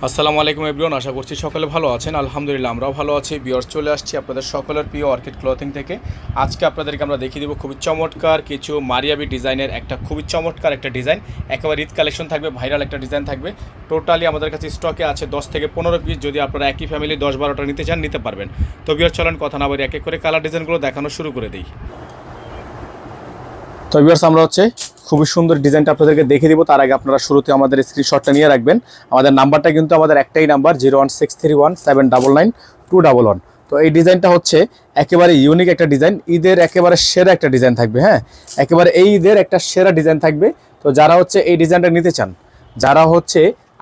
আসসালামু আলাইকুম এভরিওয়ান, আশা করছি সকলে ভালো আছেন। আলহামদুলিল্লাহ আমরাও ভালো আছি। ভিউয়ার্স, চলে আসছি আপনাদের সকলের প্রিয় অর্কিড ক্লথিং থেকে। আজকে আপনাদেরকে আমরা দেখিয়ে দেবো খুবই চমৎকার কিছু মারিয়াবি ডিজাইনের খুবই চমৎকার একটা ডিজাইন। একেবারে ঈদ কালেকশন থাকবে, ভাইরাল একটা ডিজাইন থাকবে। টোটালি আমাদের কাছে স্টকে আছে 10 থেকে 15 পিস। যদি আপনারা একই ফ্যামিলি 10-12টা নিতে চান নিতে পারবেন। তো ভিউয়ার্স, চলেন কথা না বলে এক এক করে কালার ডিজাইনগুলো দেখানো শুরু করে দিই। তো ভিউয়ার্স, আমরা খুবই সুন্দর ডিজাইনটা আপনাদেরকে দেখিয়ে দিব। তার আগে আপনারা শুরুতে আমাদের স্ক্রিনশটটা নিয়ে রাখবেন। আমাদের নাম্বারটা কিন্তু আমাদের একটাই নাম্বার, 016317921। তো এই ডিজাইনটা একেবারে ইউনিক একটা ডিজাইন, ঈদের একেবারে সেরা একটা ডিজাইন থাকবে। হ্যাঁ, একেবারে এই ঈদের একটা সেরা ডিজাইন থাকবে। তো যারা এই ডিজাইনটা নিতে চান, যারা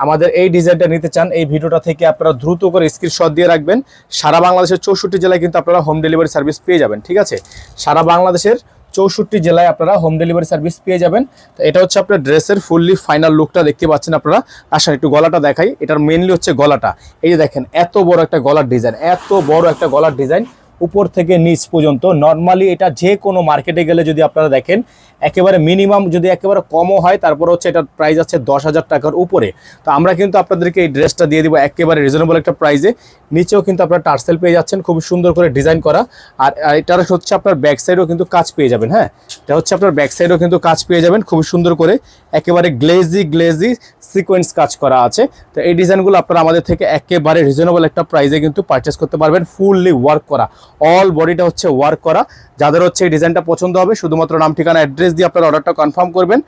আমাদের এই ডিজাইনটা নিতে চান, এই ভিডিওটা থেকে আপনারা দ্রুত করে স্ক্রিনশট দিয়ে রাখবেন। সারা বাংলাদেশের 64 জেলায় কিন্তু আপনারা হোম ডেলিভারি সার্ভিস পেয়ে যাবেন। ঠিক আছে, সারা বাংলাদেশের 64 জেলায় আপনারা হোম ডেলিভারি সার্ভিস পেয়ে যাবেন। তো এটা আপনার ড্রেসের ফুললি ফাইনাল লুকটা দেখতে পাচ্ছেন আপনারা। আসেন একটু গলাটা দেখাই। এটার মেইনলি গলাটা, এই যে দেখেন এত বড় একটা গলার ডিজাইন, এত বড় একটা গলার ডিজাইন উপর থেকে নিচ পর্যন্ত। নর্মালি এটা যে কোনো মার্কেটে গেলে যদি আপনারা দেখেন একেবারে মিনিমাম, যদি একেবারে কমও হয়, তারপর এটার প্রাইস আছে 10,000 টাকার উপরে। তো আমরা কিন্তু আপনাদেরকে এই ড্রেসটা দিয়ে দিব একেবারে রিজনেবল একটা প্রাইসে। নিচেও কিন্তু আপনারা টার্সেল পেয়ে যাচ্ছেন, খুব সুন্দর করে ডিজাইন করা। আর এটার আপনার ব্যাক সাইডও কিন্তু কাজ পেয়ে যাবেন। হ্যাঁ, এটা আপনার ব্যাক সাইডও কিন্তু কাজ পেয়ে যাবেন খুব সুন্দর করে, একেবারে গ্লেজি সিকোয়েন্স কাজ করা আছে। তো এই ডিজাইনগুলো আপনারা আমাদের থেকে একেবারে রিজনেবল একটা প্রাইসে কিন্তু পারচেস করতে পারবেন। ফুললি ওয়ার্ক করা, অল বডিটা ওয়ার্ক করা। যাদের এই ডিজাইনটা পছন্দ হবে, শুধুমাত্র নাম, ঠিকানা, অ্যাড্রেস দিয়ে আপনারা অর্ডারটা কনফার্ম করবেন।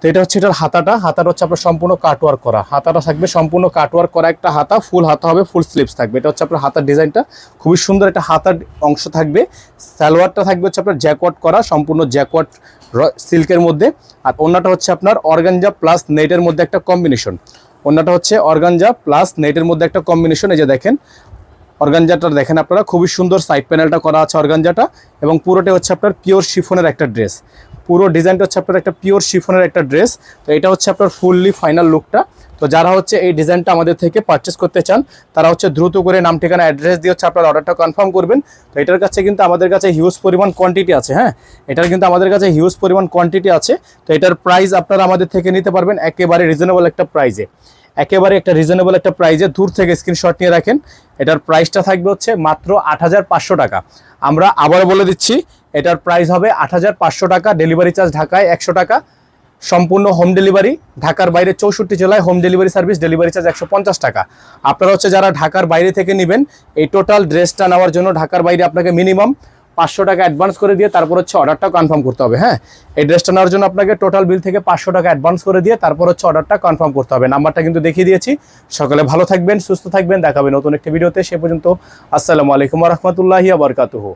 তো এটা এটার হাতাটা আপনার সম্পূর্ণ কাটওয়ার্ক করা। হাতাটা থাকবে সম্পূর্ণ কাটওয়ার্ক করা একটা হাতা, ফুল হাতা হবে, ফুল স্লিভস থাকবে। এটা আপনার হাতার ডিজাইনটা, খুবই সুন্দর একটা হাতার অংশ থাকবে। সালোয়ারটা থাকবে আপনার জ্যাকওয়ার্ক করা, সম্পূর্ণ জ্যাকওয়ার্ক সিল্কের মধ্যে। আর ওন্নাটা আপনার অর্গানজা প্লাস নেটের মধ্যে একটা কম্বিনেশন। ওন্নাটা অর্গানজা প্লাস নেটের মধ্যে একটা কম্বিনেশন। এই যে দেখেন অর্গানজাটা দেখেন আপনারা, খুবই সুন্দর সাইড প্যানেলটা করা আছে অর্গানজাটা। এবং পুরোটা আপনার পিওর শিফনের একটা ড্রেস। পুরো ডিজাইনটা আপনার একটা পিওর শিফনের একটা ড্রেস। তো এটা আপনার ফুললি ফাইনাল লুকটা। তো যারা এই ডিজাইনটা আমাদের থেকে পারচেস করতে চান, তারা দ্রুত করে নাম, ঠিকানা, অ্যাড্রেস দিয়ে আপনার অর্ডারটা কনফার্ম করবেন। তো এটার কাছে কিন্তু আমাদের কাছে হিউজ পরিমাণ কোয়ান্টিটি আছে। হ্যাঁ, এটার কিন্তু আমাদের কাছে হিউজ পরিমাণ কোয়ান্টিটি আছে। তো এটার প্রাইস আপনারা আমাদের থেকে নিতে পারবেন একেবারে রিজনেবল একটা প্রাইসে, একেবারে একটা রিজনেবল একটা প্রাইসে। দূর থেকে স্ক্রিনশট নিয়ে রাখেন। এটার প্রাইসটা থাকবে মাত্র 8,500 টাকা। আমরা আবার বলে দিচ্ছি, এটার প্রাইস হবে 8,500 টাকা। ডেলিভারি চার্জ ঢাকায় 100 টাকা, সম্পূর্ণ হোম ডেলিভারি। ঢাকার বাইরে 64 জেলায় home delivery service, delivery charge 150 টাকা। আপনারা যারা ঢাকার বাইরে থেকে নেবেন, এই টোটাল ড্রেসটা নেওয়ার জন্য ঢাকার বাইরে আপনাকে মিনিমাম 500 টাকা অ্যাডভান্স করে দিয়ে তারপর অর্ডারটা কনফার্ম করতে হবে। হ্যাঁ, এই ড্রেসটা নেওয়ার জন্য আপনাকে টোটাল বিল থেকে 500 টাকা অ্যাডভান্স করে দিয়ে তারপর অর্ডারটা কনফার্ম করতে হবে। নাম্বারটা কিন্তু দেখিয়ে দিয়েছি। সকালে ভালো থাকবেন, সুস্থ থাকবেন, দেখাবে নতুন একটি ভিডিওতে। সে পর্যন্ত আসসালামু আলাইকুম ওয়া রাহমাতুল্লাহি ওয়া বারাকাতুহু।